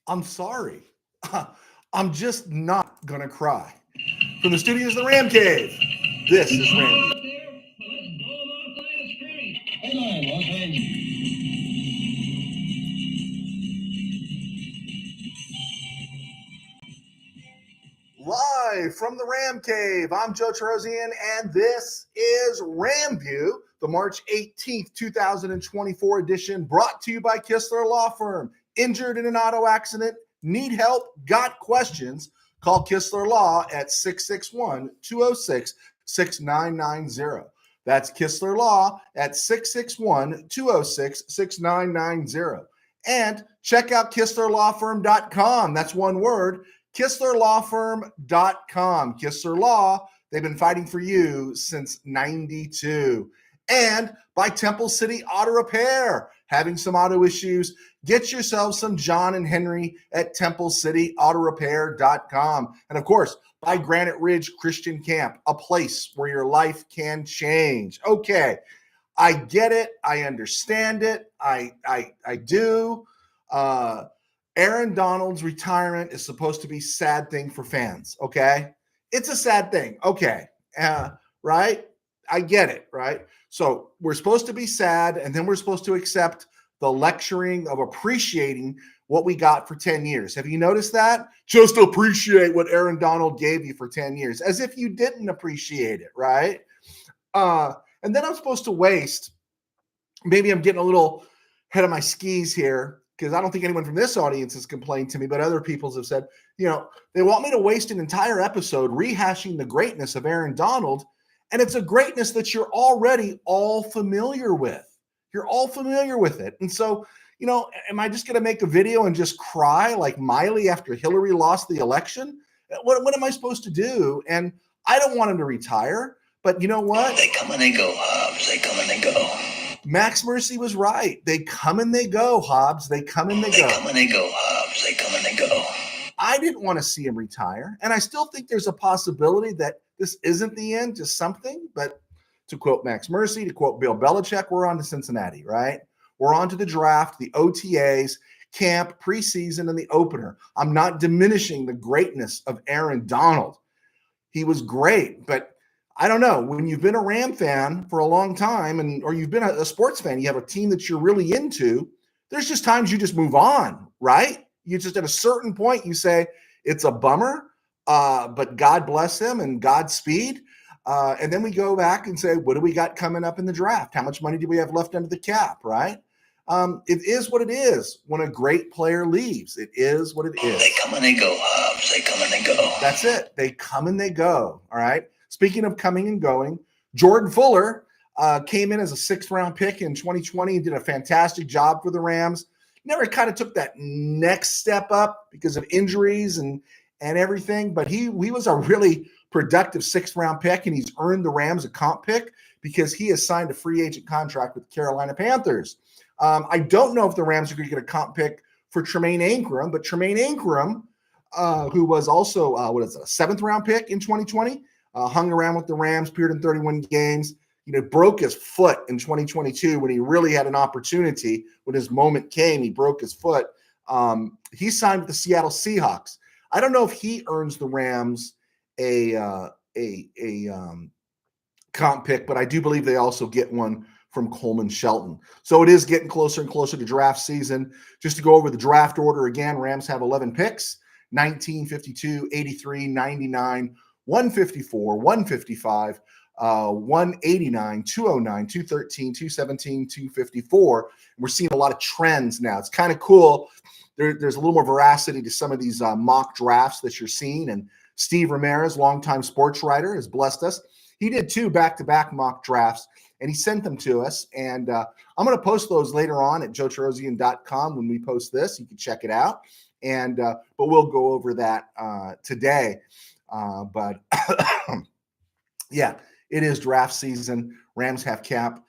I'm sorry. I'm just not going to cry. From the studios of the Ram Cave, this is RamView. Live from the Ram Cave, I'm Joe Terosian, and this is RamView, the March 18th, 2024 edition, brought to you by Kistler Law Firm. Injured in an auto accident? Need help? Got questions? Call Kistler Law at 661-206-6990. That's Kistler Law at 661-206-6990. And check out KistlerLawFirm.com. That's one word. KistlerLawFirm.com. Kistler Law, they've been fighting for you since 92. And by Temple City Auto Repair. Having some auto issues? Get yourself some John and Henry at TempleCityAutoRepair.com. And of course, by Granite Ridge Christian Camp, a place where your life can change. Okay, I get it. I understand it. I do. Aaron Donald's retirement is supposed to be a sad thing for fans, okay? It's a sad thing, okay, right? I get it, right? So we're supposed to be sad, and then we're supposed to accept the lecturing of appreciating what we got for 10 years. Have you noticed that? Just appreciate what Aaron Donald gave you for 10 years, as if you didn't appreciate it, right? And then I'm supposed to waste, maybe I'm getting a little head of my skis here, because I don't think anyone from this audience has complained to me, but other people have said, they want me to waste an entire episode rehashing the greatness of Aaron Donald, and it's a greatness that you're already all familiar with. You're all familiar with it. And so, am I just going to make a video and just cry like Miley after Hillary lost the election? What am I supposed to do? And I don't want him to retire, but you know what? They come and they go, Hobbs. They come and they go. Max Mercy was right. They come and they go, Hobbs. They come and they go. They come and they go, Hobbs. They come and they go. I didn't want to see him retire, and I still think there's a possibility that this isn't the end, just something. But to quote Max Mercy, to quote Bill Belichick, we're on to Cincinnati, right? We're on to the draft, the OTAs, camp, preseason, and the opener. I'm not diminishing the greatness of Aaron Donald. He was great, but I don't know. When you've been a Ram fan for a long time, or you've been a sports fan, you have a team that you're really into, there's just times you just move on, right? You just, at a certain point, you say, it's a bummer, but God bless him and Godspeed. And then we go back and say, what do we got coming up in the draft? How much money do we have left under the cap, right? It is what it is when a great player leaves. It is what it is. They come and they go, Hobbs. They come and they go. That's it. They come and they go, all right? Speaking of coming and going, Jordan Fuller came in as a sixth-round pick in 2020 and did a fantastic job for the Rams. Never kind of took that next step up because of injuries and everything, but he was a really productive sixth-round pick, and he's earned the Rams a comp pick because he has signed a free agent contract with the Carolina Panthers. I don't know if the Rams are going to get a comp pick for Tremaine Ingram, but Tremaine Ingram, who was also, a seventh-round pick in 2020, hung around with the Rams, appeared in 31 games, broke his foot in 2022 when he really had an opportunity. When his moment came, he broke his foot. He signed with the Seattle Seahawks. I don't know if he earns the Rams a comp pick, but I do believe they also get one from Coleman Shelton. So it is getting closer and closer to draft season. Just to go over the draft order again, Rams have 11 picks: 19, 52, 83, 99, 154, 155, 189, 209, 213, 217, 254. We're seeing a lot of trends now. It's kind of cool. There's a little more veracity to some of these mock drafts that you're seeing. And Steve Ramirez, longtime sports writer, has blessed us. He did 2 back-to-back mock drafts, and he sent them to us. And I'm going to post those later on at joeterosian.com when we post this. You can check it out. And but we'll go over that today. But yeah, it is draft season. Rams have cap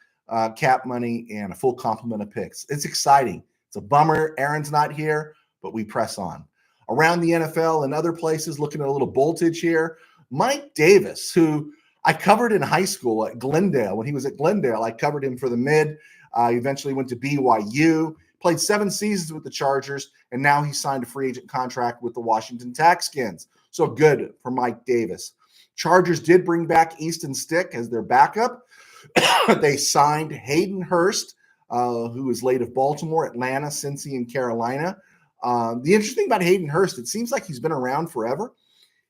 money and a full complement of picks. It's exciting. It's a bummer Aaron's not here, but we press on. Around the NFL and other places, looking at a little voltage here, Mike Davis, who I covered in high school at Glendale. When he was at Glendale, I covered him for the mid. He eventually went to BYU, played 7 seasons with the Chargers, and now he signed a free agent contract with the Washington Texans. So good for Mike Davis. Chargers did bring back Easton Stick as their backup. They signed Hayden Hurst, who is late of Baltimore, Atlanta, Cincy, and Carolina. The interesting thing about Hayden Hurst, it seems like he's been around forever.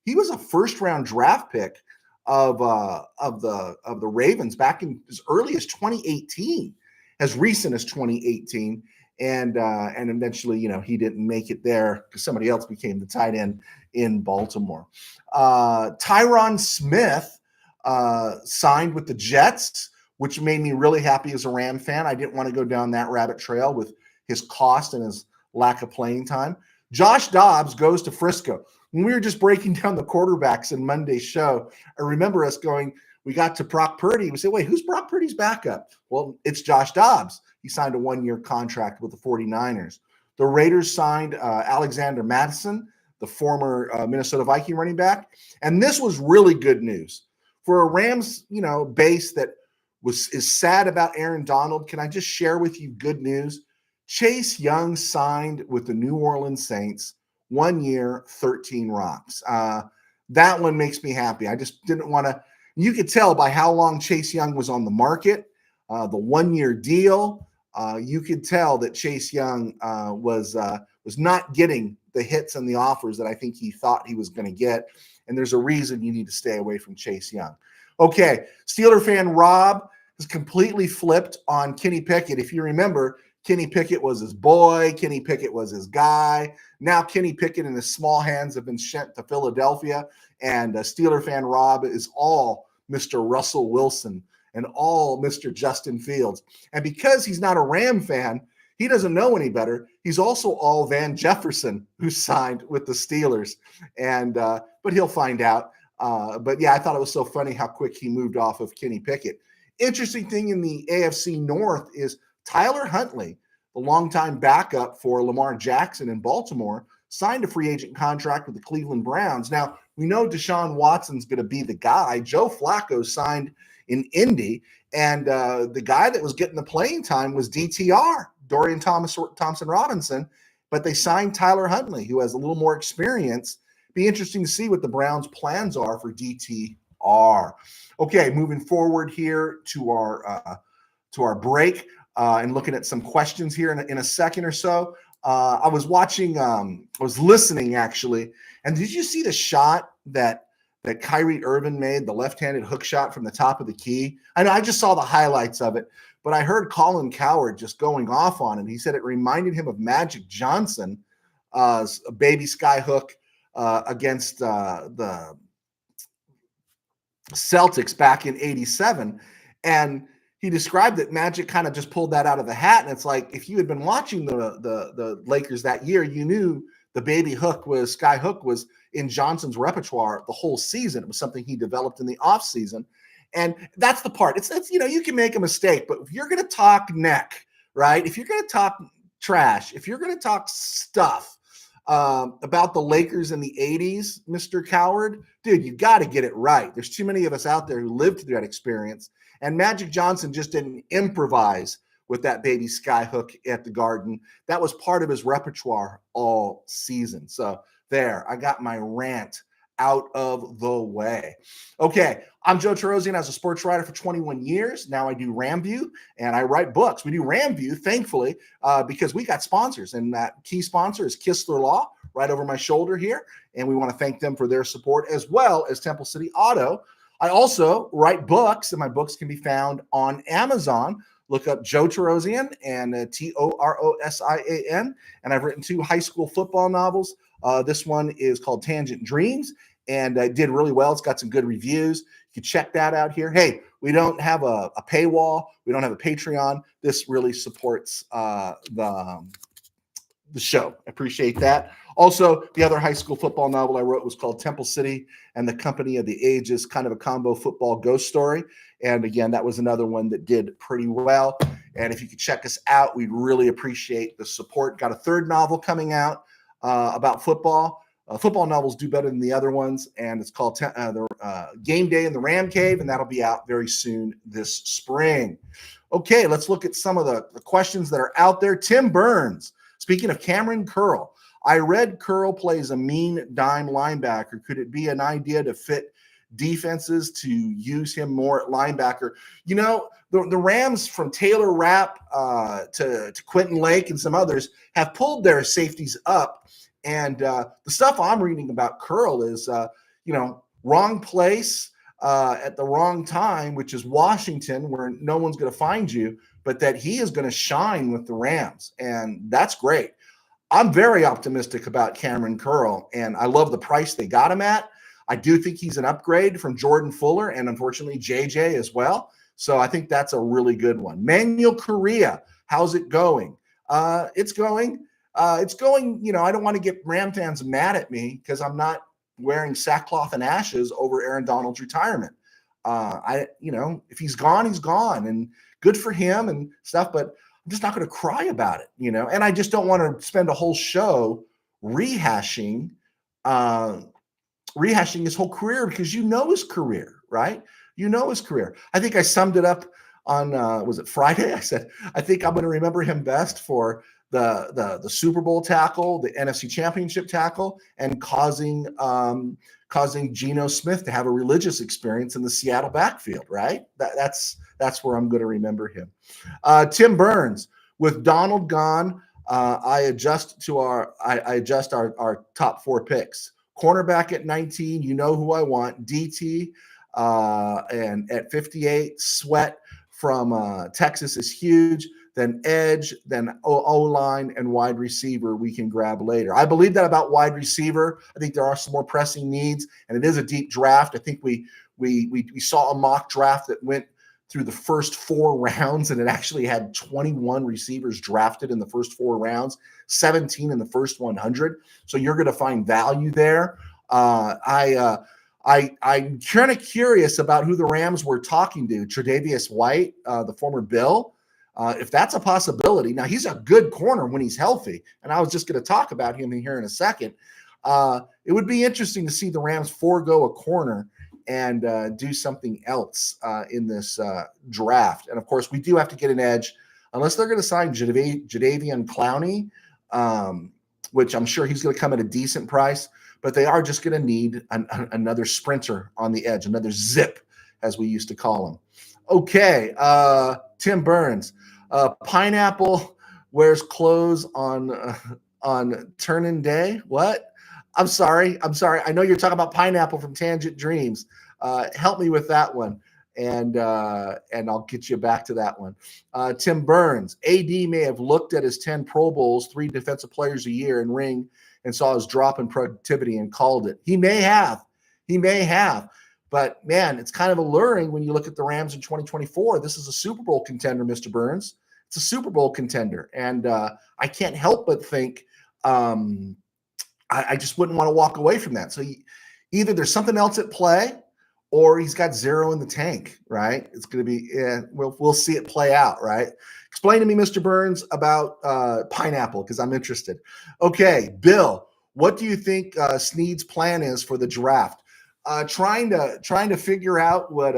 He was a first-round draft pick of the Ravens back in as early as 2018, as recent as 2018, and eventually, he didn't make it there because somebody else became the tight end in Baltimore. Tyron Smith signed with the Jets, which made me really happy as a Ram fan. I didn't want to go down that rabbit trail with his cost and his lack of playing time. Josh Dobbs goes to Frisco. When we were just breaking down the quarterbacks in Monday's show, I remember us going, we got to Brock Purdy. We said, wait, who's Brock Purdy's backup? Well, it's Josh Dobbs. He signed a 1-year contract with the 49ers. The Raiders signed Alexander Madison, the former Minnesota Viking running back. And this was really good news. For a Rams, base that is sad about Aaron Donald, can I just share with you good news? Chase Young signed with the New Orleans Saints, 1 year, 13 rocks. That one makes me happy. I just didn't want to. You could tell by how long Chase Young was on the market, the 1-year deal. You could tell that Chase Young was not getting the hits and the offers that I think he thought he was going to get. And there's a reason you need to stay away from Chase Young. Okay, Steeler fan Rob has completely flipped on Kenny Pickett. If you remember, Kenny Pickett was his boy. Kenny Pickett was his guy. Now Kenny Pickett and his small hands have been sent to Philadelphia, and Steeler fan Rob is all Mr. Russell Wilson and all Mr. Justin Fields. And because he's not a Ram fan, he doesn't know any better. He's also all Van Jefferson, who signed with the Steelers. And but he'll find out. But yeah, I thought it was so funny how quick he moved off of Kenny Pickett. Interesting thing in the AFC North is Tyler Huntley, the longtime backup for Lamar Jackson in Baltimore, signed a free agent contract with the Cleveland Browns. Now, we know Deshaun Watson's going to be the guy. Joe Flacco signed in Indy, and the guy that was getting the playing time was DTR, Dorian Thompson-Robinson, but they signed Tyler Huntley, who has a little more experience. Be interesting to see what the Browns' plans are for DTR. Okay, moving forward here to our break and looking at some questions here in a second or so. I was listening actually, and did you see the shot that Kyrie Irving made, the left-handed hook shot from the top of the key? I know I just saw the highlights of it, but I heard Colin Cowherd just going off on it. He said it reminded him of Magic Johnson, a baby sky hook against the Celtics back in '87. And he described that Magic kind of just pulled that out of the hat. And it's like, if you had been watching the Lakers that year, you knew the baby sky hook was in Johnson's repertoire the whole season. It was something he developed in the offseason. And that's the part. It's you can make a mistake, but if you're going to talk neck, right? If you're going to talk trash, if you're going to talk stuff about the Lakers in the 80s, Mr. Cowherd, dude, you got to get it right. There's too many of us out there who lived through that experience. And Magic Johnson just didn't improvise with that baby sky hook at the Garden. That was part of his repertoire all season. So there, I got my rant out of the way. Okay, I'm Joe Terosian. I was a sports writer for 21 years. Now I do RamView, and I write books. We do RamView, thankfully, because we got sponsors, and that key sponsor is Kistler Law, right over my shoulder here, and we want to thank them for their support, as well as Temple City Auto. I also write books, and my books can be found on Amazon. Look up Joe Terosian and Torosian, and I've written 2 high school football novels. This one is called Tangent Dreams, and it did really well. It's got some good reviews. You can check that out here. Hey, we don't have a paywall. We don't have a Patreon. This really supports the show. I appreciate that. Also, the other high school football novel I wrote was called Temple City and the Company of the Ages, kind of a combo football ghost story. And again, that was another one that did pretty well. And if you could check us out, we'd really appreciate the support. Got a 3rd novel coming out about football. Football novels do better than the other ones, and it's called Game Day in the Ram Cave, and that'll be out very soon this spring. Okay, let's look at some of the questions that are out there. Tim Burns, speaking of Cameron Curl, I read Curl plays a mean dime linebacker. Could it be an idea to fit defenses to use him more at linebacker? You know, the Rams, from Taylor Rapp to Quentin Lake and some others, have pulled their safeties up. And the stuff I'm reading about Curl is, wrong place at the wrong time, which is Washington, where no one's going to find you, but that he is going to shine with the Rams. And that's great. I'm very optimistic about Cameron Curl, and I love the price they got him at. I do think he's an upgrade from Jordan Fuller and unfortunately JJ as well. So I think that's a really good one. Manuel Correa, how's it going? It's going. It's going, I don't want to get Ram fans mad at me because I'm not wearing sackcloth and ashes over Aaron Donald's retirement. If he's gone, he's gone, and good for him and stuff, but I'm just not going to cry about it, and I just don't want to spend a whole show rehashing his whole career, because his career, right? His career. I think I summed it up on, was it Friday? I said, I think I'm going to remember him best for the Super Bowl tackle, the NFC Championship tackle, and causing Geno Smith to have a religious experience in the Seattle backfield, right? That's where I'm going to remember him. Tim Burns, with Donald gone, I adjust our top 4 picks. Cornerback at 19, who I want. DT, and at 58, Sweat from Texas is huge. Then edge, then O-line, and wide receiver we can grab later. I believe that about wide receiver. I think there are some more pressing needs, and it is a deep draft. I think we saw a mock draft that went through the first 4 rounds, and it actually had 21 receivers drafted in the first 4 rounds, 17 in the first 100. So you're going to find value there. I'm kind of curious about who the Rams were talking to. Tre'Davious White, the former Bill. If that's a possibility. Now, he's a good corner when he's healthy, and I was just going to talk about him here in a second. It would be interesting to see the Rams forego a corner and do something else in this draft. And, of course, we do have to get an edge, unless they're going to sign Jadeveon Clowney, which I'm sure he's going to come at a decent price, but they are just going to need another sprinter on the edge, another zip, as we used to call him. Okay, Tim Burns. Pineapple wears clothes on turning day. What? I'm sorry. I know you're talking about Pineapple from Tangent Dreams. Help me with that one, and I'll get you back to that one. Tim Burns. AD may have looked at his 10 Pro Bowls, 3 defensive players a year in ring, and saw his drop in productivity and called it. He may have. But, man, it's kind of alluring when you look at the Rams in 2024. This is a Super Bowl contender, Mr. Burns. It's a Super Bowl contender. And I can't help but think I just wouldn't want to walk away from that. So either there's something else at play, or he's got 0 in the tank, right? It's going to be we'll see it play out, right? Explain to me, Mr. Burns, about Pineapple, because I'm interested. Okay, Bill, what do you think Snead's plan is for the draft? Trying to figure out what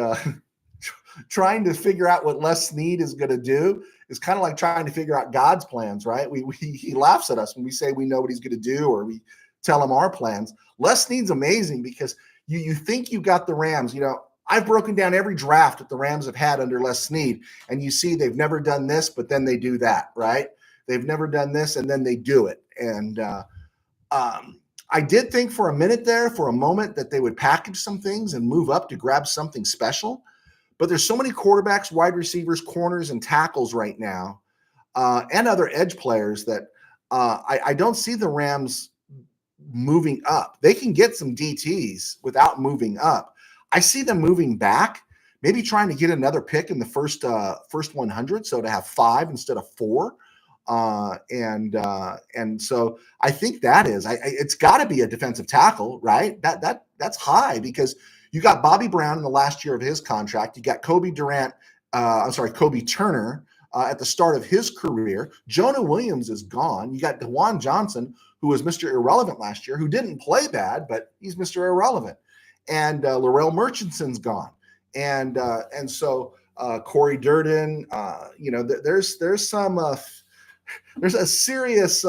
Les Snead is going to do is kind of like trying to figure out God's plans, right? He laughs at us when we say we know what he's going to do, or we tell him our plans. Les Snead's amazing because you think you got the Rams. I've broken down every draft that the Rams have had under Les Snead, and you see they've never done this, but then they do that, right? They've never done this, and then they do it. And I did think for a moment that they would package some things and move up to grab something special. But there's so many quarterbacks, wide receivers, corners, and tackles right now, and other edge players that I don't see the Rams moving up. They can get some DTs without moving up. I see them moving back, maybe trying to get another pick in the first 100, so to have 5 instead of 4. And so I think that is, it's got to be a defensive tackle, right? That's high, because you got Bobby Brown in the last year of his contract. You got Kobe Turner at the start of his career. Jonah Williams is gone. You got DeJuan Johnson, who was Mr. Irrelevant last year, who didn't play bad, but he's Mr. Irrelevant. And Laurel Murchison's gone. And so Corey Durden. There's some there's a serious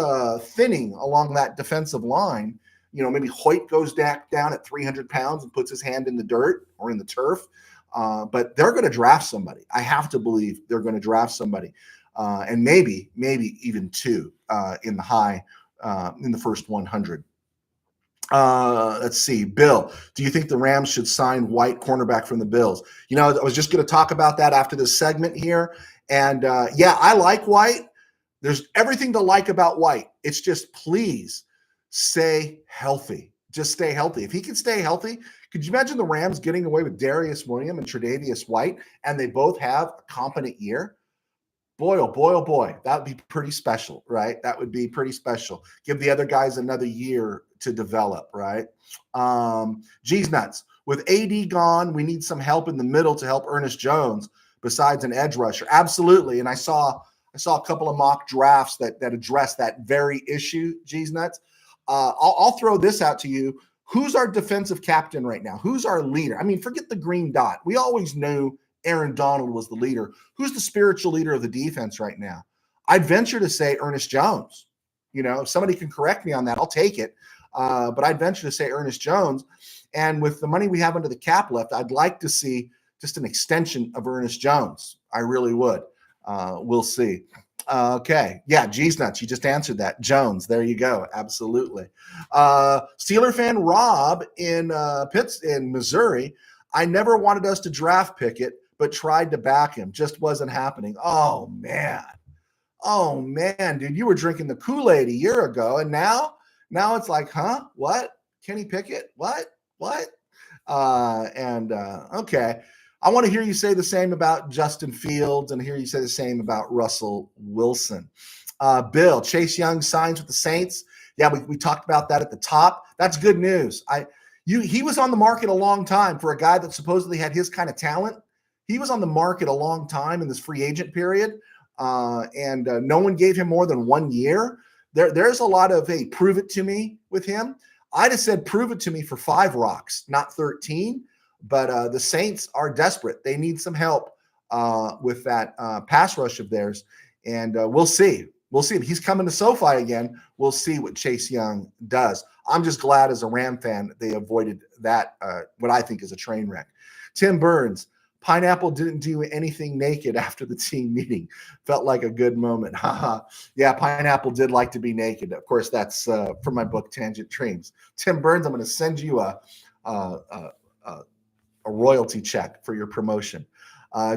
thinning along that defensive line. Maybe Hoyt goes down at 300 pounds and puts his hand in the dirt or in the turf. But they're going to draft somebody. I have to believe they're going to draft somebody, and maybe even two in the first 100. Let's see. Bill, do you think the Rams should sign White, cornerback from the Bills? I was just going to talk about that after this segment here. And I like White. There's everything to like about White. It's just please stay healthy. Just stay healthy. If he can stay healthy, could you imagine the Rams getting away with Darius Williams and Tre'Davious White, and they both have a competent year? Boy, oh boy, oh boy, that would be pretty special, right? That would be pretty special. Give the other guys another year to develop, right? Geez nuts. With AD gone, we need some help in the middle to help Ernest Jones besides an edge rusher. Absolutely. And I saw a couple of mock drafts that address that very issue, Geez nuts. I'll throw this out to you. Who's our defensive captain right now? Who's our leader? I mean, forget the green dot. We always knew Aaron Donald was the leader. Who's the spiritual leader of the defense right now? I'd venture to say Ernest Jones. If somebody can correct me on that, I'll take it. But I'd venture to say Ernest Jones. And with the money we have under the cap left, I'd like to see just an extension of Ernest Jones. I really would. We'll see. Okay. Yeah, geez nuts. You just answered that. Jones. There you go. Absolutely. Steeler fan Rob in Missouri. I never wanted us to draft Pickett, but tried to back him. Just wasn't happening. Oh man, dude, you were drinking the Kool-Aid a year ago, and now it's like, huh? What? Kenny Pickett? What? Okay. I want to hear you say the same about Justin Fields and hear you say the same about Russell Wilson. Bill, Chase Young signs with the Saints. Yeah, we talked about that at the top. That's good news. He was on the market a long time for a guy that supposedly had his kind of talent. He was on the market a long time in this free agent period, and no one gave him more than 1 year. There's a lot of, hey, prove it to me with him. I'd have said prove it to me for 5 rocks, not 13. But the Saints are desperate. They need some help with that pass rush of theirs. And we'll see. We'll see if he's coming to SoFi again. We'll see what Chase Young does. I'm just glad as a Ram fan that they avoided that, what I think is a train wreck. Tim Burns, Pineapple didn't do anything naked after the team meeting. Felt like a good moment. Yeah, Pineapple did like to be naked. Of course, that's from my book, Tangent Dreams. Tim Burns, I'm going to send you a royalty check for your promotion.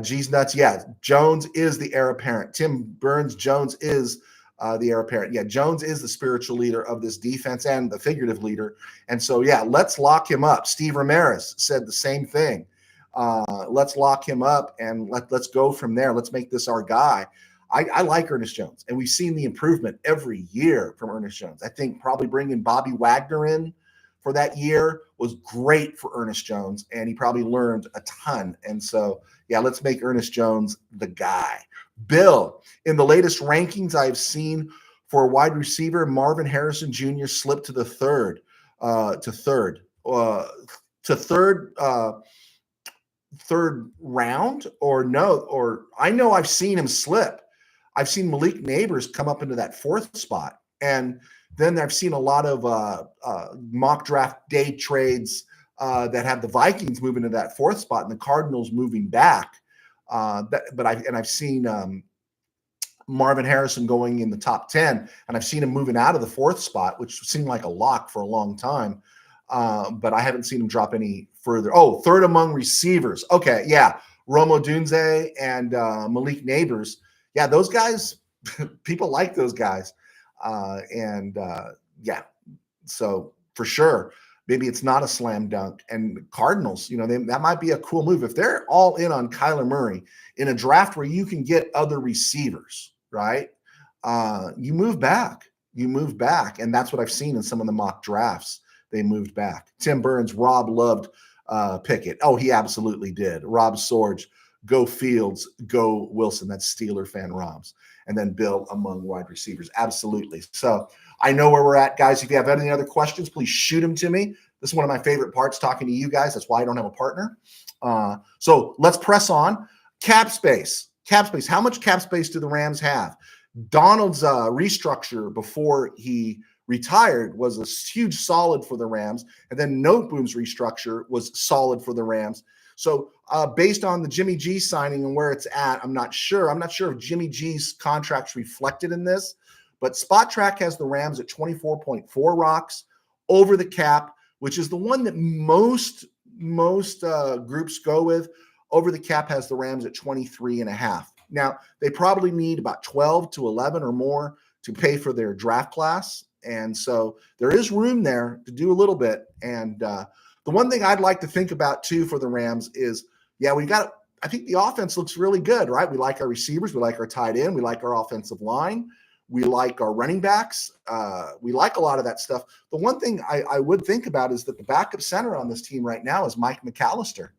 Geez nuts. Yeah, Jones is the heir apparent. Tim Burns, Jones is the heir apparent. Yeah, Jones is the spiritual leader of this defense and the figurative leader. And so, yeah, let's lock him up. Steve Ramirez said the same thing. Let's lock him up and let's go from there. Let's make this our guy. I like Ernest Jones, and we've seen the improvement every year from Ernest Jones. I think probably bringing Bobby Wagner in for that year was great for Ernest Jones, and he probably learned a ton. And so, yeah, let's make Ernest Jones the guy. Bill, in the latest rankings I've seen for a wide receiver, Marvin Harrison Jr. slipped to the third round, or I know I've seen him slip. I've seen Malik Neighbors come up into that 4th spot, and then I've seen a lot of mock draft day trades that have the Vikings moving to that 4th spot and the Cardinals moving back. I've seen Marvin Harrison going in the top 10, and I've seen him moving out of the 4th spot, which seemed like a lock for a long time. But I haven't seen him drop any further. Oh, 3rd among receivers. Okay, yeah, Rome Odunze and Malik Neighbors. Yeah, those guys, people like those guys. Yeah, so for sure, maybe it's not a slam dunk. And Cardinals, that might be a cool move. If they're all in on Kyler Murray in a draft where you can get other receivers, right? You move back. And that's what I've seen in some of the mock drafts. They moved back. Tim Burns, Rob loved Pickett. Oh, he absolutely did. Rob Sorge, go Fields, go Wilson. That's Steeler fan Rob's. And then Bill among wide receivers. Absolutely. So I know where we're at, guys. If you have any other questions, please shoot them to me. This is one of my favorite parts, talking to you guys. That's why I don't have a partner. So let's press on. Cap space. Cap space. How much cap space do the Rams have? Donald's restructure before he retired was a huge solid for the Rams. And then Noteboom's restructure was solid for the Rams. So based on the Jimmy G signing and where it's at, I'm not sure. I'm not sure if Jimmy G's contract's reflected in this, but Spot Track has the Rams at 24.4 rocks over the cap, which is the one that most groups go with. Over the cap has the Rams at 23.5. Now, they probably need about 12 to 11 or more to pay for their draft class. And so there is room there to do a little bit. And the one thing I'd like to think about, too, for the Rams is, I think the offense looks really good, right? We like our receivers. We like our tight end. We like our offensive line. We like our running backs. We like a lot of that stuff. The one thing I would think about is that the backup center on this team right now is Mike McAllister.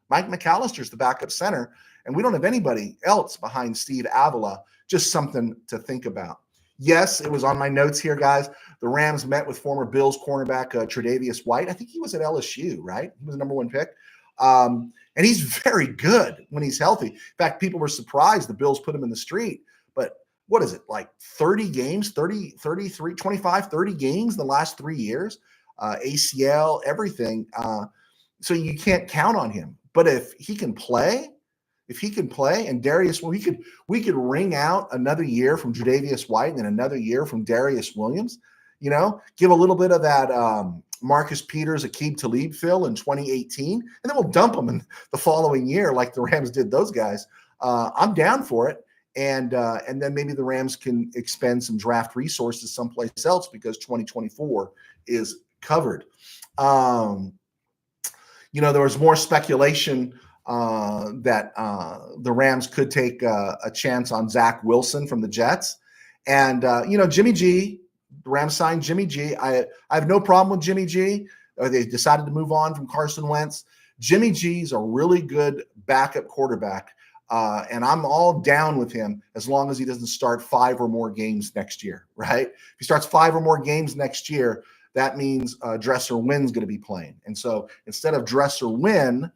Mike McAllister's the backup center, and we don't have anybody else behind Steve Avila. Just something to think about. Yes, it was on my notes here, guys. The Rams met with former Bills cornerback Tre'Davious White. I think he was at LSU, right? He was the number one pick. And he's very good when he's healthy. In fact, people were surprised the Bills put him in the street. But what is it, like 30 games, 30, 33, 25, 30 games the last 3 years? ACL, everything. So you can't count on him. But if he can play, and Darius, well, we could wring out another year from Tre'Davious White and then another year from Darius Williams, give a little bit of that Marcus Peters, Aqib Talib fill in 2018, and then we'll dump them in the following year like the Rams did those guys. I'm down for it. And then maybe the Rams can expend some draft resources someplace else because 2024 is covered. There was more speculation that the Rams could take a chance on Zach Wilson from the Jets. And, Jimmy G, the Rams signed Jimmy G. I have no problem with Jimmy G. They decided to move on from Carson Wentz. Jimmy G's a really good backup quarterback, and I'm all down with him as long as he doesn't start 5 or more games next year, right? If he starts 5 or more games next year, that means Dresser Wynn's going to be playing. And so instead of Dresser Wynn,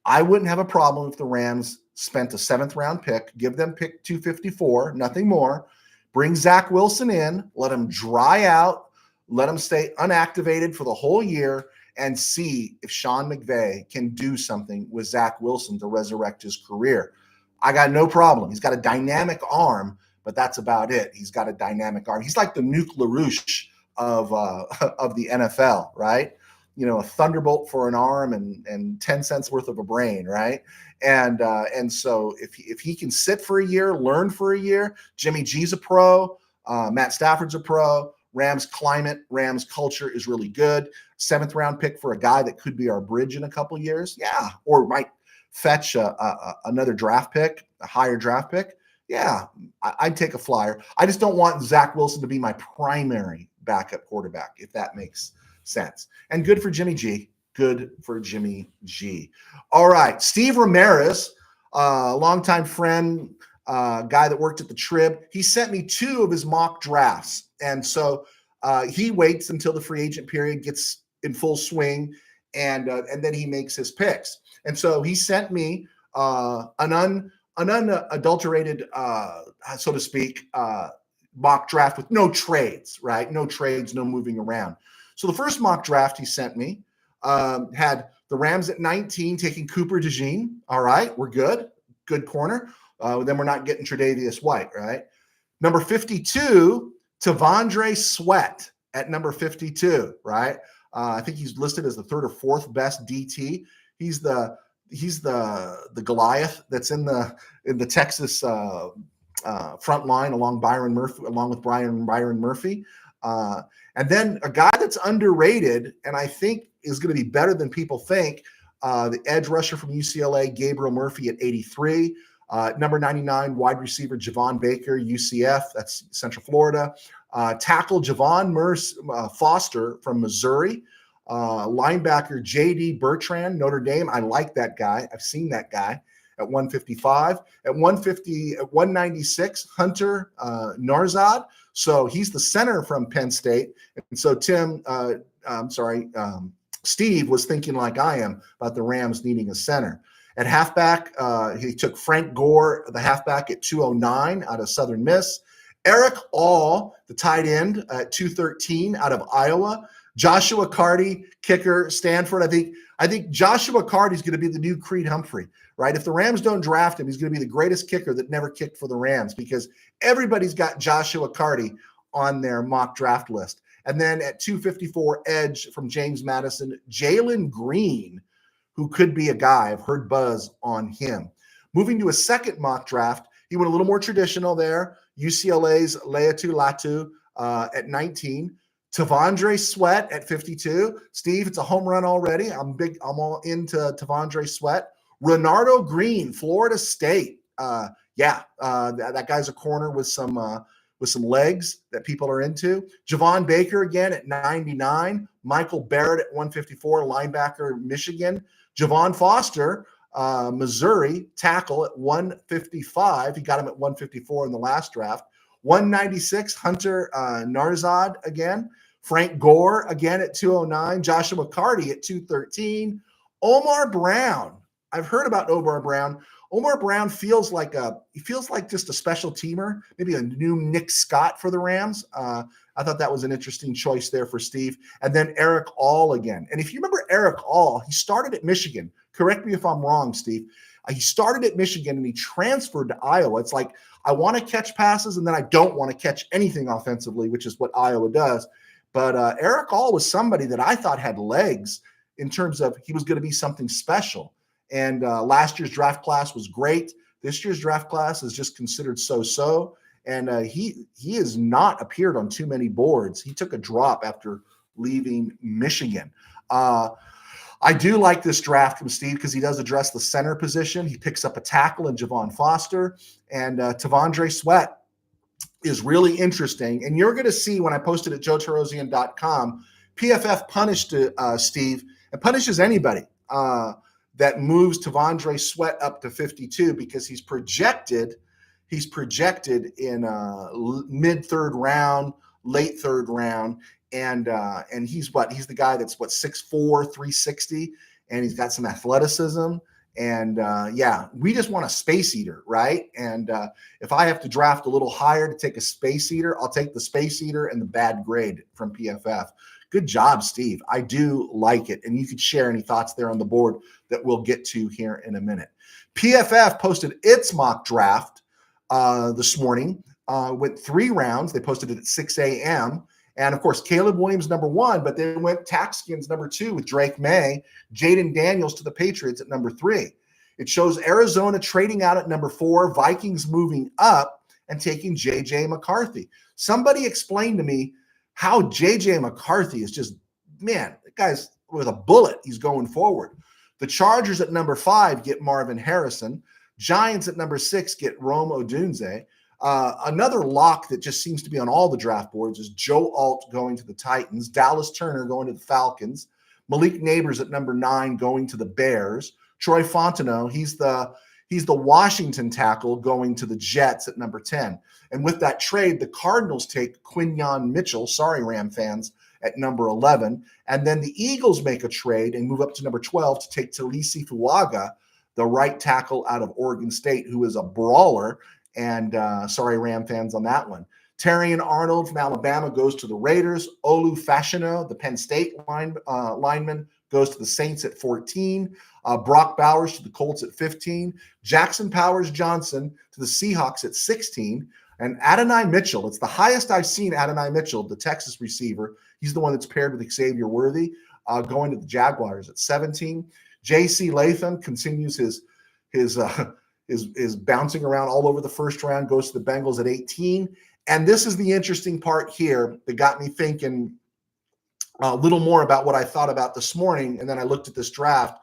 I wouldn't have a problem if the Rams spent a 7th-round pick, give them pick 254, nothing more, bring Zach Wilson in, let him dry out, let him stay unactivated for the whole year, and see if Sean McVay can do something with Zach Wilson to resurrect his career. I got no problem. He's got a dynamic arm, but that's about it. He's got a dynamic arm. He's like the Nuke LaRouche of the NFL, right? A thunderbolt for an arm and 10 cents worth of a brain, right? And so if he can sit for a year, learn for a year, Jimmy G's a pro, Matt Stafford's a pro, Rams climate, Rams culture is really good. 7th-round pick for a guy that could be our bridge in a couple years, yeah, or might fetch another draft pick, a higher draft pick. Yeah, I'd take a flyer. I just don't want Zach Wilson to be my primary backup quarterback, if that makes sense. And good for Jimmy G. Good for Jimmy G. All right, Steve Ramirez, longtime friend, guy that worked at the Trib. He sent me 2 of his mock drafts. And so he waits until the free agent period gets in full swing, and then he makes his picks. And so he sent me an unadulterated, so to speak, mock draft with no trades, right? No trades, no moving around. So the first mock draft he sent me had the Rams at 19 taking Cooper DeJean. All right, we're good. Good corner. Then we're not getting Tre'Davious White, right? Number 52, Tavondre Sweat at number 52, right? I think he's listed as the 3rd or 4th best DT. He's the Goliath that's in the Texas front line along with Byron Murphy. And then a guy that's underrated and I think is going to be better than people think, the edge rusher from UCLA, Gabriel Murphy at 83. Number 99, wide receiver Javon Baker, UCF, that's Central Florida. Tackle Javon Foster from Missouri. Linebacker J.D. Bertrand, Notre Dame. I like that guy. I've seen that guy at 155. At 196, Hunter Narzad. So he's the center from Penn State. And so Steve was thinking like I am about the Rams needing a center. At halfback, he took Frank Gore, the halfback, at 209 out of Southern Miss. Eric All, the tight end, at 213 out of Iowa. Joshua Carty, kicker, Stanford. I think Joshua Carty is going to be the new Creed Humphrey, right? If the Rams don't draft him, he's going to be the greatest kicker that never kicked for the Rams, because everybody's got Joshua Carty on their mock draft list. And then at 254, edge from James Madison, Jalen Green, who could be a guy. I've heard buzz on him. Moving to a second mock draft, he went a little more traditional there. UCLA's Leatu Latu at 19. Tavondre Sweat at 52. Steve, it's a home run already. I'm all into Tavondre Sweat. Renardo Green, Florida State. That guy's a corner with some legs that people are into. Javon Baker again at 99. Michael Barrett at 154, linebacker, Michigan. Javon Foster, Missouri, tackle at 155. He got him at 154 in the last draft. 196, Hunter Narzad again. Frank Gore again at 209. Joshua Carty at 213. Omar Brown. I've heard about Omar Brown. Omar Brown feels like just a special teamer, maybe a new Nick Scott for the Rams. I thought that was an interesting choice there for Steve. And then Eric All again. And if you remember Eric All, he started at Michigan. Correct me if I'm wrong, Steve. He started at Michigan and he transferred to Iowa. It's like, I want to catch passes and then I don't want to catch anything offensively, which is what Iowa does. But Eric All was somebody that I thought had legs in terms of he was going to be something special. And last year's draft class was great. This year's draft class is just considered so-so. And he has not appeared on too many boards. He took a drop after leaving Michigan. I do like this draft from Steve because he does address the center position. He picks up a tackle in Javon Foster, and Tavondre Sweat is really interesting. And you're going to see when I posted at joetarosian.com, PFF punished Steve and punishes anybody that moves Tavondre Sweat up to 52 because he's projected in mid third round, late third round. And he's the guy that's 6'4", 360, and he's got some athleticism. And we just want a space eater, right? And if I have to draft a little higher to take a space eater, I'll take the space eater and the bad grade from PFF. Good job, Steve. I do like it. And you could share any thoughts there on the board that we'll get to here in a minute. PFF posted its mock draft this morning, went 3 rounds. They posted it at 6 a.m. And, of course, Caleb Williams, number 1, but they went Taxkins, number 2, with Drake May, Jaden Daniels to the Patriots at number 3. It shows Arizona trading out at number 4, Vikings moving up and taking J.J. McCarthy. Somebody explained to me how J.J. McCarthy is just, man, that guy's with a bullet. He's going forward. The Chargers at number 5 get Marvin Harrison. Giants at number 6 get Rome Odunze. Another lock that just seems to be on all the draft boards is Joe Alt going to the Titans, Dallas Turner going to the Falcons, Malik Neighbors at number 9 going to the Bears, Troy Fontenot, he's the Washington tackle going to the Jets at number 10. And with that trade, the Cardinals take Quinyon Mitchell, sorry Ram fans, at number 11. And then the Eagles make a trade and move up to number 12 to take Talisi Fuaga, the right tackle out of Oregon State, who is a brawler. And sorry, Ram fans on that one. Terrion Arnold from Alabama goes to the Raiders. Olu Fashanu, the Penn State lineman, goes to the Saints at 14. Brock Bowers to the Colts at 15. Jackson Powers Johnson to the Seahawks at 16. And Adonai Mitchell, it's the highest I've seen Adonai Mitchell, the Texas receiver. He's the one that's paired with Xavier Worthy, going to the Jaguars at 17. J.C. Latham continues his bouncing around all over the first round, goes to the Bengals at 18. And this is the interesting part here that got me thinking a little more about what I thought about this morning. And then I looked at this draft.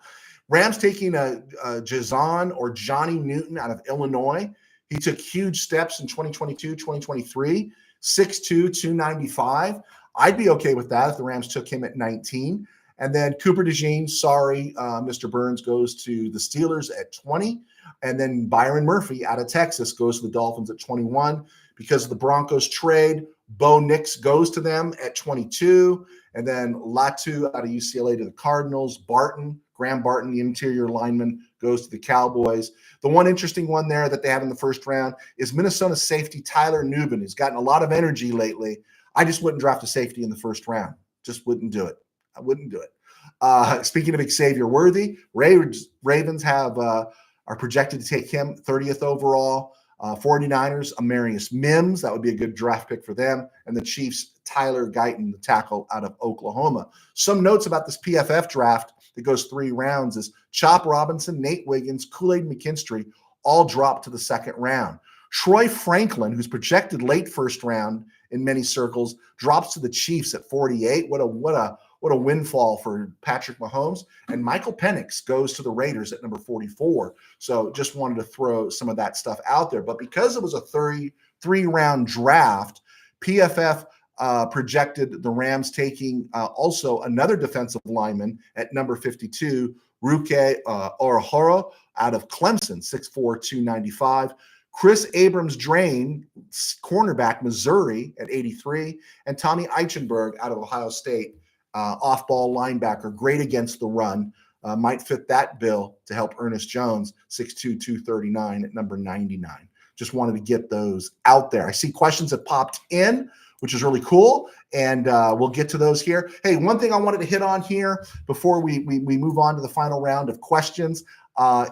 Rams taking a Jazon or Johnny Newton out of Illinois. He took huge steps in 2022, 2023, 6'2", 295. I'd be okay with that if the Rams took him at 19. And then Cooper DeJean, sorry, Mr. Burns, goes to the Steelers at 20. And then Byron Murphy out of Texas goes to the Dolphins at 21. Because of the Broncos trade, Bo Nix goes to them at 22. And then Latu out of UCLA to the Cardinals. Barton Graham Barton, the interior lineman, goes to the Cowboys. The one interesting one there that they have in the first round is Minnesota safety Tyler Nubin. He's gotten a lot of energy lately. I just wouldn't draft a safety in the first round. Just wouldn't do it. I wouldn't do it. Speaking of Xavier Worthy, Ravens are projected to take him 30th overall. 49ers, Amarius Mims, that would be a good draft pick for them. And the Chiefs, Tyler Guyton, the tackle out of Oklahoma. Some notes about this PFF draft that goes 3 rounds is Chop Robinson, Nate Wiggins, Kool-Aid McKinstry all dropped to the second round. Troy Franklin, who's projected late first round in many circles, drops to the Chiefs at 48. What a windfall for Patrick Mahomes. And Michael Penix goes to the Raiders at number 44. So just wanted to throw some of that stuff out there. But because it was a 33-round draft, PFF projected the Rams taking also another defensive lineman at number 52, Ruke Orhoro out of Clemson, 6'4", 295. Chris Abrams-Drain, cornerback, Missouri at 83. And Tommy Eichenberg out of Ohio State, off-ball linebacker, great against the run. Might fit that bill to help Ernest Jones, 6'2", 239 at number 99. Just wanted to get those out there. I see questions have popped in, which is really cool, and we'll get to those here. Hey, one thing I wanted to hit on here before we move on to the final round of questions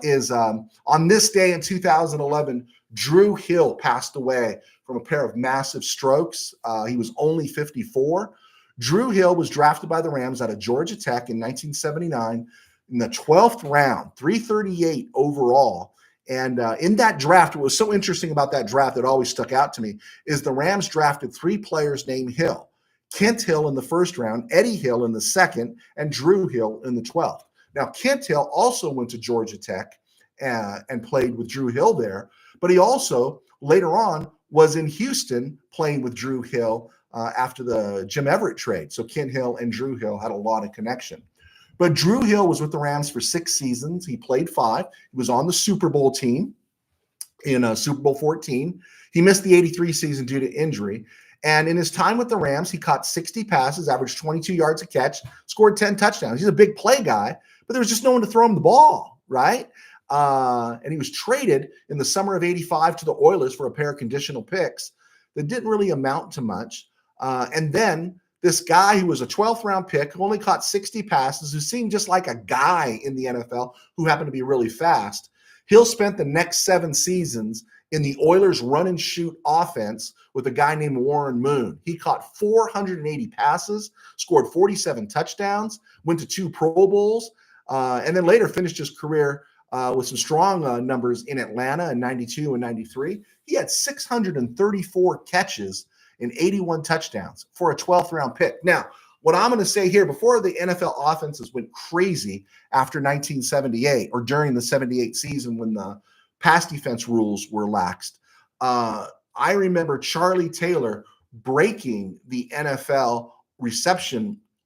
is on this day in 2011, Drew Hill passed away from a pair of massive strokes. He was only 54. Drew Hill was drafted by the Rams out of Georgia Tech in 1979 in the 12th round, 338 overall. And in that draft, what was so interesting about that draft that always stuck out to me is the Rams drafted 3 players named Hill. Kent Hill in the first round, Eddie Hill in the second, and Drew Hill in the 12th. Now, Kent Hill also went to Georgia Tech and played with Drew Hill there, but he also later on was in Houston playing with Drew Hill after the Jim Everett trade. So Kent Hill and Drew Hill had a lot of connection. But Drew Hill was with the Rams for 6 seasons. He played 5. He was on the Super Bowl team in Super Bowl 14. He missed the 83 season due to injury. And in his time with the Rams, he caught 60 passes, averaged 22 yards a catch, scored 10 touchdowns. He's a big play guy, but there was just no one to throw him the ball, right? And he was traded in the summer of 85 to the Oilers for a pair of conditional picks that didn't really amount to much. And then this guy who was a 12th round pick, who only caught 60 passes, who seemed just like a guy in the NFL who happened to be really fast. Hill spent the next 7 seasons in the Oilers run and shoot offense with a guy named Warren Moon. He caught 480 passes, scored 47 touchdowns, went to 2 Pro Bowls, and then later finished his career with some strong numbers in Atlanta in 92 and 93. He had 634 catches and 81 touchdowns for a 12th round pick. Now, what I'm going to say here, before the NFL offenses went crazy after 1978 or during the 78 season when the pass defense rules were laxed, I remember Charlie Taylor breaking the NFL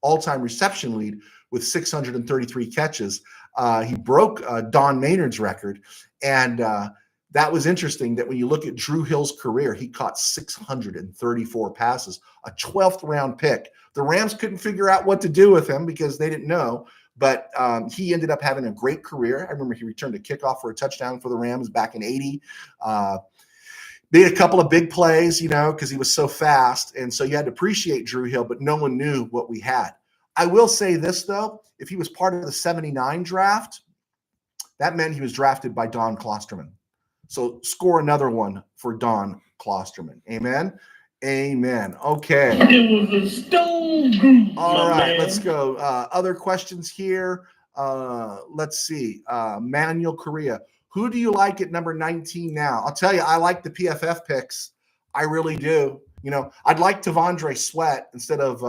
all-time reception lead with 633 catches. He broke Don Maynard's record, and that was interesting that when you look at Drew Hill's career, he caught 634 passes, a 12th round pick. The Rams couldn't figure out what to do with him because they didn't know, but he ended up having a great career. I remember he returned a kickoff for a touchdown for the Rams back in 80. Made a couple of big plays, because he was so fast. And so you had to appreciate Drew Hill, but no one knew what we had. I will say this, though. If he was part of the 79 draft, that meant he was drafted by Don Klosterman. So score another one for Don Klosterman. Amen? Amen. Okay. It was a stone group. All right, let's go. Other questions here. Let's see. Manuel Correa. Who do you like at number 19 now? I'll tell you, I like the PFF picks. I really do. I'd like Tavondre Sweat instead of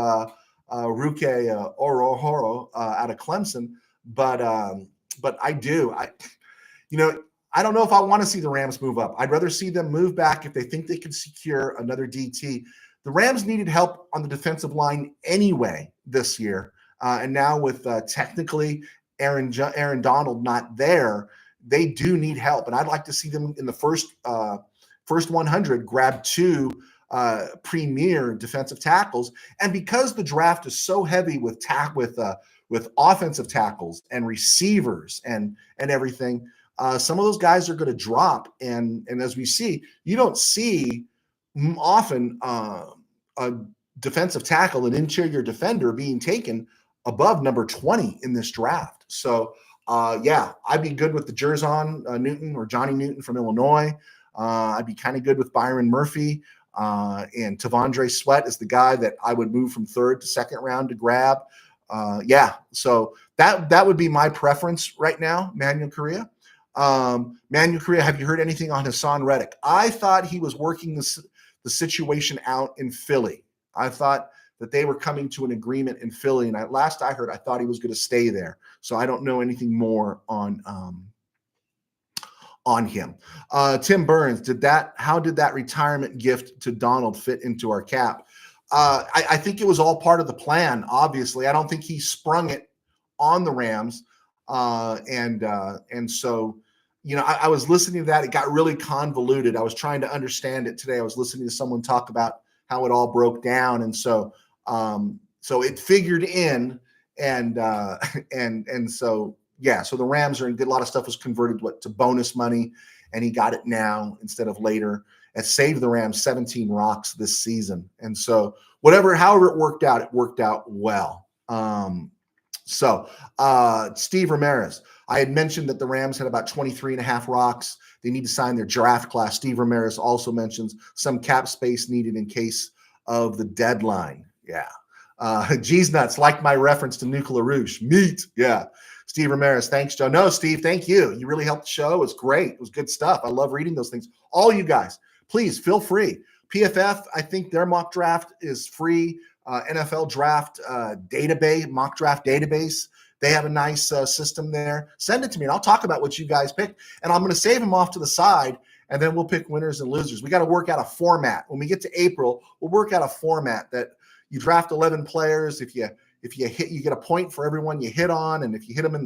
Ruke Orhoro out of Clemson, but I do. I don't know if I want to see the Rams move up. I'd rather see them move back if they think they can secure another DT. The Rams needed help on the defensive line anyway this year, and now with technically Aaron Donald not there, they do need help. And I'd like to see them in the first 100 grab 2 premier defensive tackles. And because the draft is so heavy with offensive tackles and receivers and everything, some of those guys are going to drop. And as we see, you don't see often a defensive tackle, an interior defender, being taken above number 20 in this draft. So yeah, I'd be good with the Jerzon Newton or Johnny Newton from Illinois. I'd be kind of good with Byron Murphy. And Tavondre Sweat is the guy that I would move from third to second round to grab. Yeah, so that would be my preference right now, Manuel Correa. Manuel Correa, have you heard anything on Hassan Reddick? I thought he was working the situation out in Philly. I thought that they were coming to an agreement in Philly, and last I heard, I thought he was going to stay there. So I don't know anything more on him. Tim Burns, how did that retirement gift to Donald fit into our cap? I think it was all part of the plan, obviously. I don't think he sprung it on the Rams. And so, I was listening to that. It got really convoluted. I was trying to understand it today. I was listening to someone talk about how it all broke down. And so it figured in, and so, yeah, so the Rams a lot of stuff was converted to bonus money, and he got it now instead of later. It saved the Rams 17 rocks this season. And so however it worked out well. Steve Ramirez, I had mentioned that the Rams had about 23.5 rocks. They need to sign their draft class. Steve Ramirez also mentions some cap space needed in case of the deadline. Yeah. G's nuts, like my reference to Nuke LaRouche. Meat. Yeah. Steve Ramirez, thanks, Joe. No, Steve, thank you. You really helped the show. It was great. It was good stuff. I love reading those things. All you guys, please feel free. PFF, I think their mock draft is free. NFL draft mock draft database. They have a nice system there. Send it to me, and I'll talk about what you guys picked. And I'm going to save them off to the side, and then we'll pick winners and losers. We got to work out a format. When we get to April, we'll work out a format that you draft 11 players. If you hit, you get a point for everyone you hit on, and if you hit them in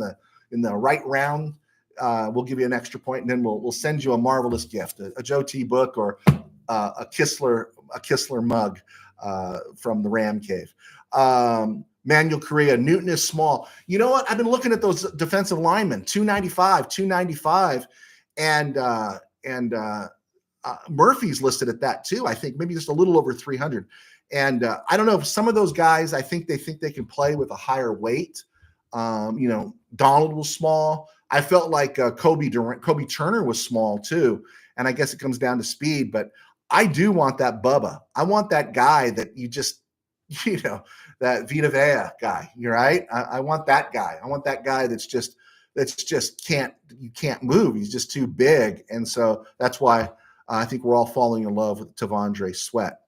the right round, we'll give you an extra point, and then we'll send you a marvelous gift, a Joe T book or a Kistler mug from the Ram Cave. Manuel Correa, Newton is small. You know what? I've been looking at those defensive linemen, 295, and Murphy's listed at that too. I think maybe just a little over 300. And I don't know if some of those guys, I think they can play with a higher weight. Donald was small. I felt like Kobe Turner was small too. And I guess it comes down to speed, but I do want that Bubba. I want that guy that you just, that Vita Vea guy. You're right. I want that guy. I want that guy that's just you can't move. He's just too big. And so that's why I think we're all falling in love with Tavondre Sweat.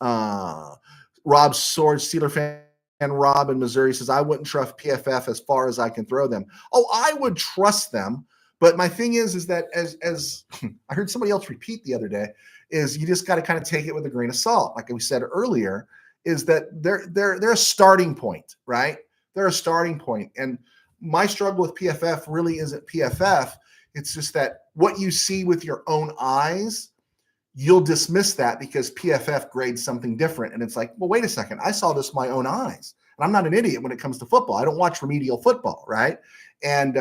Rob Sword, Steeler fan, Rob in Missouri says, I wouldn't trust PFF as far as I can throw them. Oh, I would trust them. But my thing is that as I heard somebody else repeat the other day, is you just got to kind of take it with a grain of salt. Like we said earlier, is that they're a starting point, right? They're a starting point. And my struggle with PFF really isn't PFF. It's just that what you see with your own eyes, you'll dismiss that because PFF grades something different. And it's like, well, wait a second. I saw this with my own eyes. And I'm not an idiot when it comes to football. I don't watch remedial football, right? And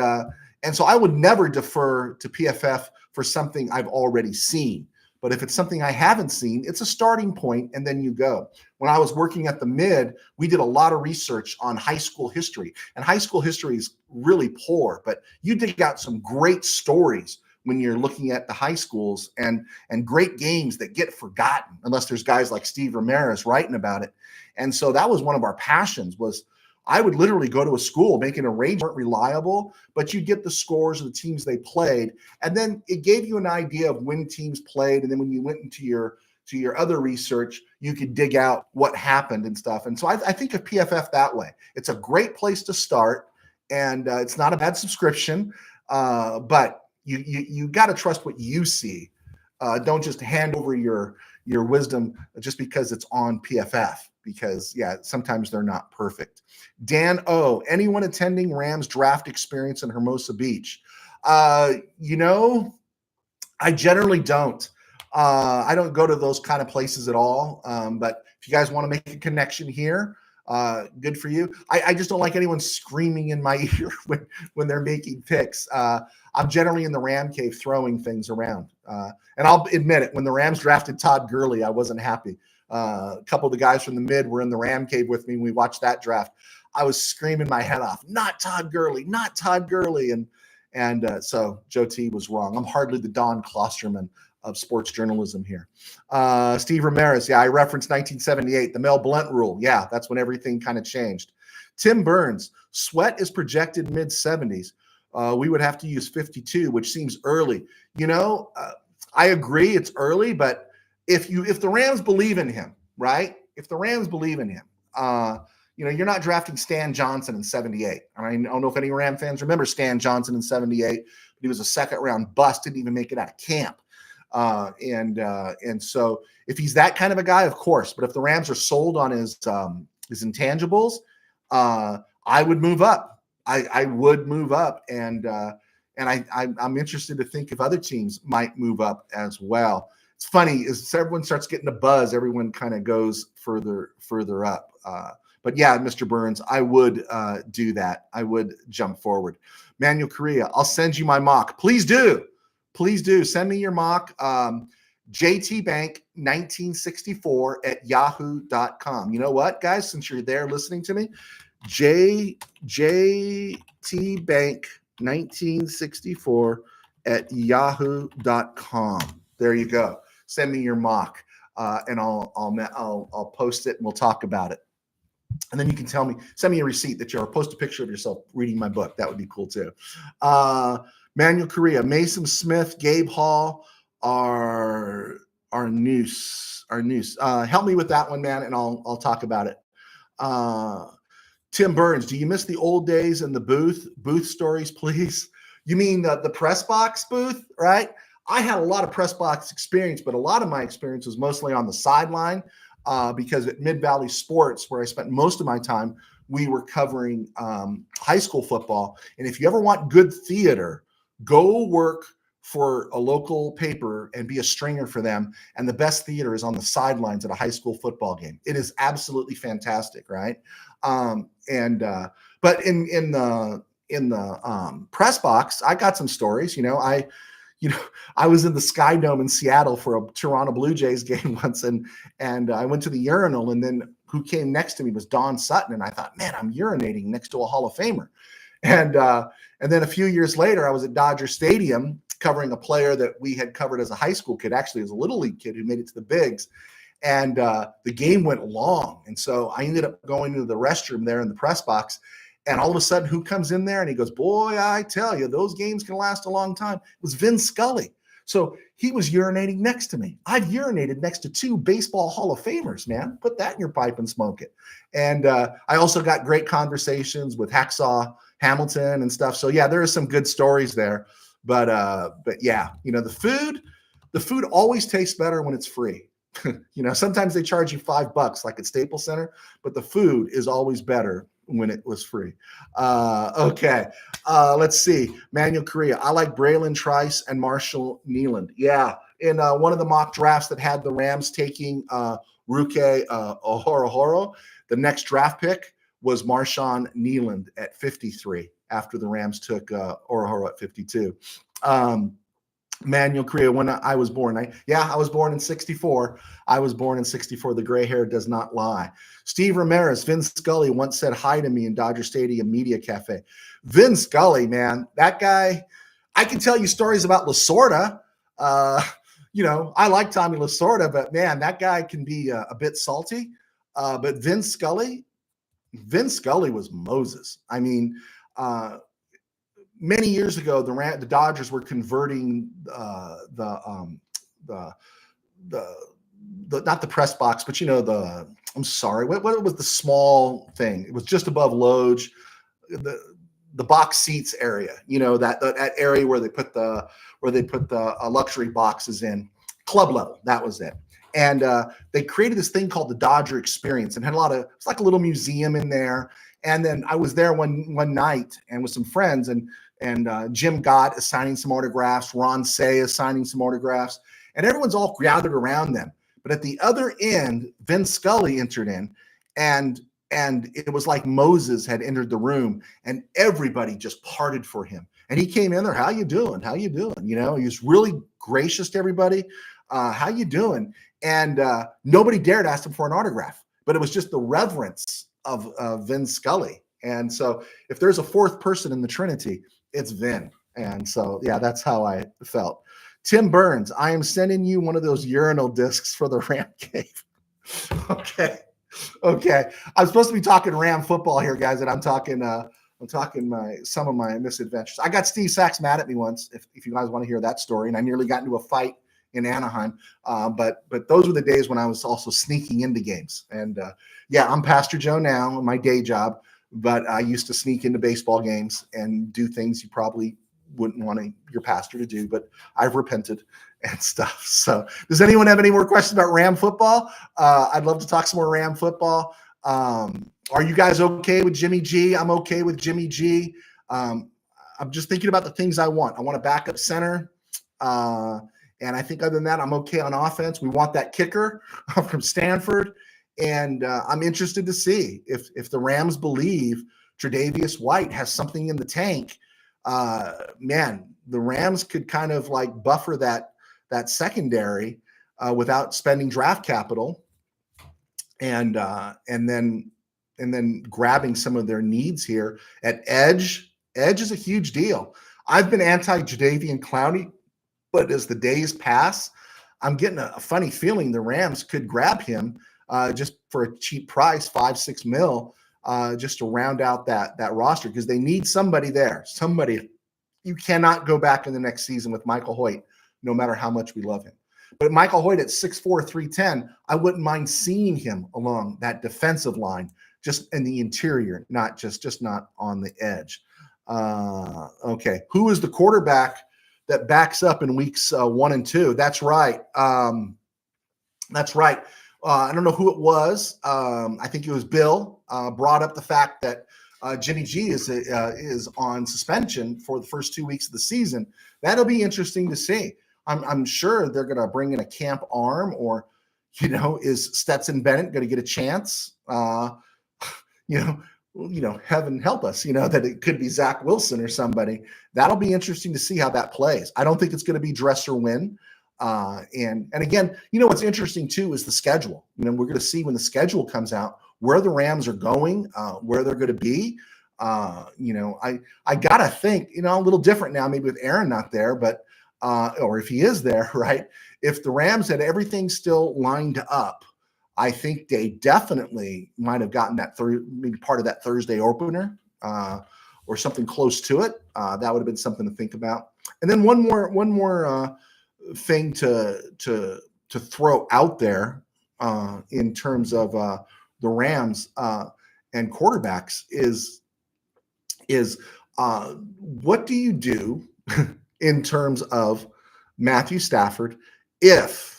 so I would never defer to PFF for something I've already seen. But if it's something I haven't seen, it's a starting point, and then you go. When I was working at the Mid, we did a lot of research on high school history. And high school history is really poor, but you dig out some great stories when you're looking at the high schools and great games that get forgotten unless there's guys like Steve Ramirez writing about it. And so that was one of our passions. Was I would literally go to a school, making a range weren't reliable, but you get the scores of the teams they played. And then it gave you an idea of when teams played. And then when you went into your other research, you could dig out what happened and stuff. And so I think of PFF that way. It's a great place to start, and it's not a bad subscription, but you got to trust what you see. Don't just hand over your wisdom just because it's on PFF, because sometimes they're not perfect. Dan O, anyone attending Rams draft experience in Hermosa Beach? I generally don't. I don't go to those kind of places at all. But if you guys want to make a connection here, good for you. I just don't like anyone screaming in my ear when they're making picks. I'm generally in the Ram cave throwing things around. And I'll admit it, when the Rams drafted Todd Gurley, I wasn't happy. A couple of the guys from the mid were in the Ram cave with me when we watched that draft. I was screaming my head off, not Todd Gurley, not Todd Gurley. And so Joe T was wrong. I'm hardly the Don Klosterman of sports journalism here. Steve Ramirez, yeah, I referenced 1978, the Mel Blount rule. Yeah, that's when everything kind of changed. Tim Burns, Sweat is projected mid-70s. We would have to use 52, which seems early. I agree it's early, but if the Rams believe in him, right? If the Rams believe in him, you're not drafting Stan Johnson in 78. I don't know if any Ram fans remember Stan Johnson in 78, but he was a second-round bust, didn't even make it out of camp. And so if he's that kind of a guy, of course. But if the Rams are sold on his intangibles, I would move up. I would move up, and I'm interested to think if other teams might move up as well. It's funny as everyone starts getting a buzz, everyone kind of goes further up. But yeah, Mr. Burns, I would do that. I would jump forward. Manuel Correa, I'll send you my mock. Please do. Please do. Send me your mock. JTBank1964 at yahoo.com. You know what, guys? Since you're there listening to me, JTBank1964 at yahoo.com. There you go. Send me your mock, and I'll post it and we'll talk about it. And then you can send me a receipt that post a picture of yourself reading my book. That would be cool too. Manuel Correa, Mason Smith, Gabe Hall are noose. Help me with that one, man, and I'll talk about it. Tim Burns, do you miss the old days in the booth stories, please? You mean the press box booth, right? I had a lot of press box experience, but a lot of my experience was mostly on the sideline because at Mid-Valley Sports, where I spent most of my time, we were covering high school football. And if you ever want good theater, go work for a local paper and be a stringer for them. And the best theater is on the sidelines at a high school football game. It is absolutely fantastic, right? But in the press box, I got some stories. I was in the Sky Dome in Seattle for a Toronto Blue Jays game once, and I went to the urinal, and then who came next to me was Don Sutton, and I thought, man, I'm urinating next to a Hall of Famer. And then a few years later, I was at Dodger Stadium covering a player that we had covered as a high school kid, actually as a little league kid who made it to the bigs. And the game went long. And so I ended up going to the restroom there in the press box. And all of a sudden, who comes in there? And he goes, boy, I tell you, those games can last a long time. It was Vin Scully. So he was urinating next to me. I've urinated next to 2 baseball Hall of Famers, man. Put that in your pipe and smoke it. And I also got great conversations with Hacksaw Hamilton and stuff. So yeah, there are some good stories there. But yeah, the food always tastes better when it's free. Sometimes they charge you $5 like at Staples Center, but the food is always better when it was free. Okay. Let's see. Manuel Correa. I like Braylon Trice and Marshall Nealand. Yeah. In one of the mock drafts that had the Rams taking Ruke Ohorohoro, the next draft pick was Marshawn Nealand at 53 after the Rams took Ohorohoro at 52. Manuel Correa, when I was born. I was born in 64. I was born in 64. The gray hair does not lie. Steve Ramirez, Vin Scully once said hi to me in Dodger Stadium Media Cafe. Vin Scully, man, that guy, I can tell you stories about Lasorda. I like Tommy Lasorda, but man, that guy can be a bit salty. But Vin Scully was Moses. I mean, many years ago, the Dodgers were converting the not the press box, but I'm sorry, what was the small thing? It was just above Loge, the box seats area. That area where they put the luxury boxes in, club level. That was it. And they created this thing called the Dodger Experience, and had it's like a little museum in there. And then I was there one night and with some friends, and Jim Gott is signing some autographs. Ron Say is signing some autographs. and everyone's all gathered around them. But at the other end, Vin Scully entered in, and it was like Moses had entered the room, and everybody just parted for him. And he came in there, how you doing? How you doing? You know, he was really gracious to everybody. How you doing? And nobody dared ask him for an autograph, but it was just the reverence of Vin Scully. And so if there's a fourth person in the Trinity, it's Vin. And so, yeah, that's how I felt. Tim Burns, I am sending you one of those urinal discs for the Ram Cave. Okay. I'm supposed to be talking Ram football here, guys, and I'm talking some of my misadventures. I got Steve Sachs mad at me once, if you guys want to hear that story, and I nearly got into a fight in Anaheim. But those were the days when I was also sneaking into games. And yeah, I'm Pastor Joe now in my day job, but I used to sneak into baseball games and do things you probably wouldn't want your pastor to do, but I've repented and stuff. So does anyone have any more questions about Ram football? I'd love to talk some more Ram football. Are you guys okay with Jimmy G? I'm okay with Jimmy G. I'm just thinking about the things I want. I want a backup center. And I think other than that, I'm okay on offense. We want that kicker from Stanford. And I'm interested to see if the Rams believe Tre'Davious White has something in the tank. Man, the Rams could kind of like buffer that secondary without spending draft capital, and then grabbing some of their needs here at edge. Edge is a huge deal. I've been anti-Jadeveon Clowney, but as the days pass, I'm getting a funny feeling the Rams could grab him just for a cheap price, $5-6 mil. Just to round out that roster, because they need somebody there. Somebody. You cannot go back in the next season with Michael Hoyt, no matter how much we love him. But Michael Hoyt at 6'4", 310, I wouldn't mind seeing him along that defensive line, just in the interior, not just not on the edge. Okay, who is the quarterback that backs up in weeks 1 and 2? That's right. That's right. I don't know who it was. I think it was Bill brought up the fact that Jimmy G is on suspension for the first 2 weeks of the season. That'll be interesting to see. I'm sure they're going to bring in a camp arm, or, is Stetson Bennett going to get a chance? Heaven help us, that it could be Zach Wilson or somebody. That'll be interesting to see how that plays. I don't think it's going to be dress or win. And again, what's interesting too is the schedule. We're going to see when the schedule comes out where the Rams are going, where they're going to be. I gotta think, a little different now, maybe with Aaron not there, but or if he is there, right? If the Rams had everything still lined up, I think they definitely might have gotten that maybe part of that Thursday opener, or something close to it. That would have been something to think about. And then one more thing to throw out there in terms of the Rams and quarterbacks is what do you do in terms of Matthew Stafford if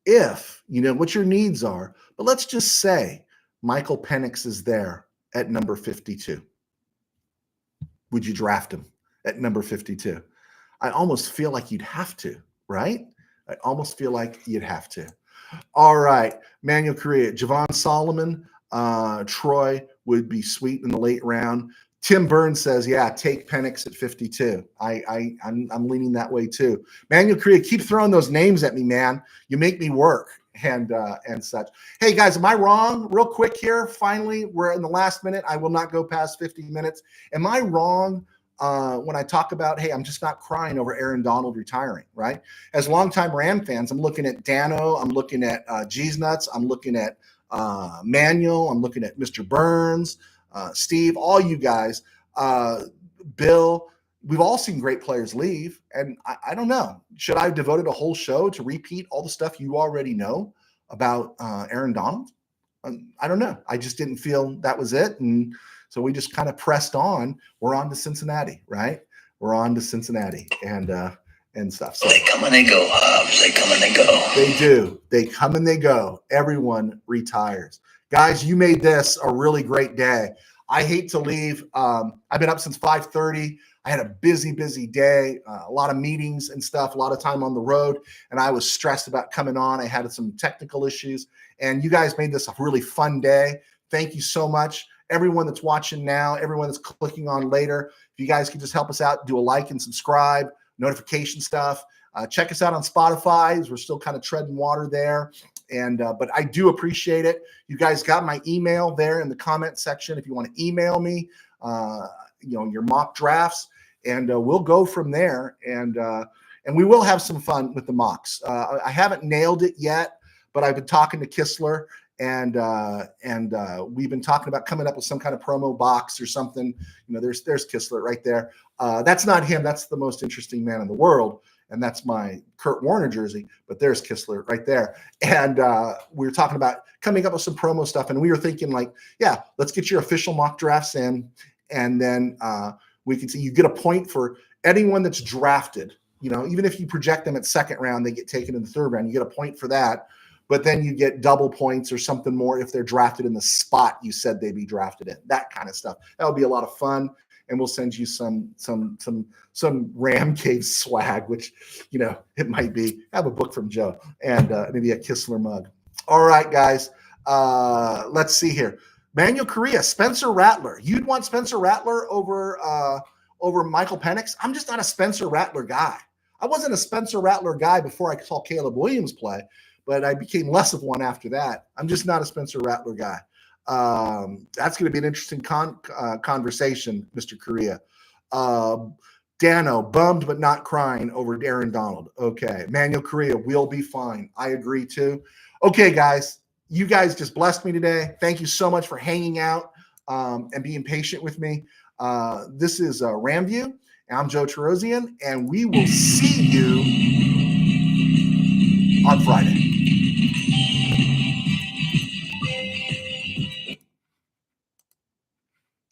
you know what your needs are, but let's just say Michael Penix is there at number 52. Would you draft him at number 52? I almost feel like you'd have to, right? I almost feel like you'd have to. All right, Manuel Correa, Javon Solomon, Troy would be sweet in the late round. Tim Burns says, yeah, take Penix at 52. I'm leaning that way too. Manuel Correa, keep throwing those names at me, man. You make me work and such. Hey guys, am I wrong? Real quick here. Finally, we're in the last minute. I will not go past 50 minutes. Am I wrong when I talk about, hey, I'm just not crying over Aaron Donald retiring, right? As longtime Ram fans, I'm looking at Dano, I'm looking at G's Nuts, I'm looking at Manuel, I'm looking at Mr. Burns, Steve, all you guys, Bill. We've all seen great players leave, and I don't know. Should I have devoted a whole show to repeat all the stuff you already know about Aaron Donald? I don't know. I just didn't feel that was it, and so we just kind of pressed on. We're on to Cincinnati, right? We're on to Cincinnati and stuff. So they come and they go, Hobbs. They come and they go. They do. They come and they go. Everyone retires. Guys, you made this a really great day. I hate to leave. I've been up since 5:30. I had a busy day, a lot of meetings and stuff, a lot of time on the road, and I was stressed about coming on. I had some technical issues, and you guys made this a really fun day. Thank you so much. Everyone that's watching now, everyone that's clicking on later, if you guys can just help us out, do a like and subscribe, notification stuff. Check us out on Spotify. We're still kind of treading water there. But I do appreciate it. You guys got my email there in the comment section if you want to email me, your mock drafts, and we'll go from there. And we will have some fun with the mocks. I haven't nailed it yet, but I've been talking to Kistler, and we've been talking about coming up with some kind of promo box or something. There's Kistler right there. That's not him. That's the most interesting man in the world. And that's my Kurt Warner jersey, but there's Kistler right there. And we were talking about coming up with some promo stuff. And we were thinking yeah, let's get your official mock drafts in. And then we can see you get a point for anyone that's drafted. Even if you project them at second round, they get taken in the third round. You get a point for that. But then you get double points or something more if they're drafted in the spot you said they'd be drafted in. That kind of stuff. That would be a lot of fun. And we'll send you some Ram Cave swag, which, it might be. I have a book from Joe and maybe a Kistler mug. All right, guys. Let's see here. Manuel Correa, Spencer Rattler. You'd want Spencer Rattler over Michael Penix? I'm just not a Spencer Rattler guy. I wasn't a Spencer Rattler guy before I saw Caleb Williams play, but I became less of one after that. I'm just not a Spencer Rattler guy. That's going to be an interesting conversation, Mr. Correa. Dano, bummed but not crying over Aaron Donald. Okay. Manuel Correa will be fine. I agree too. Okay, guys. You guys just blessed me today. Thank you so much for hanging out and being patient with me. This is RamView, and I'm Joe Terosian, and we will see you on Friday.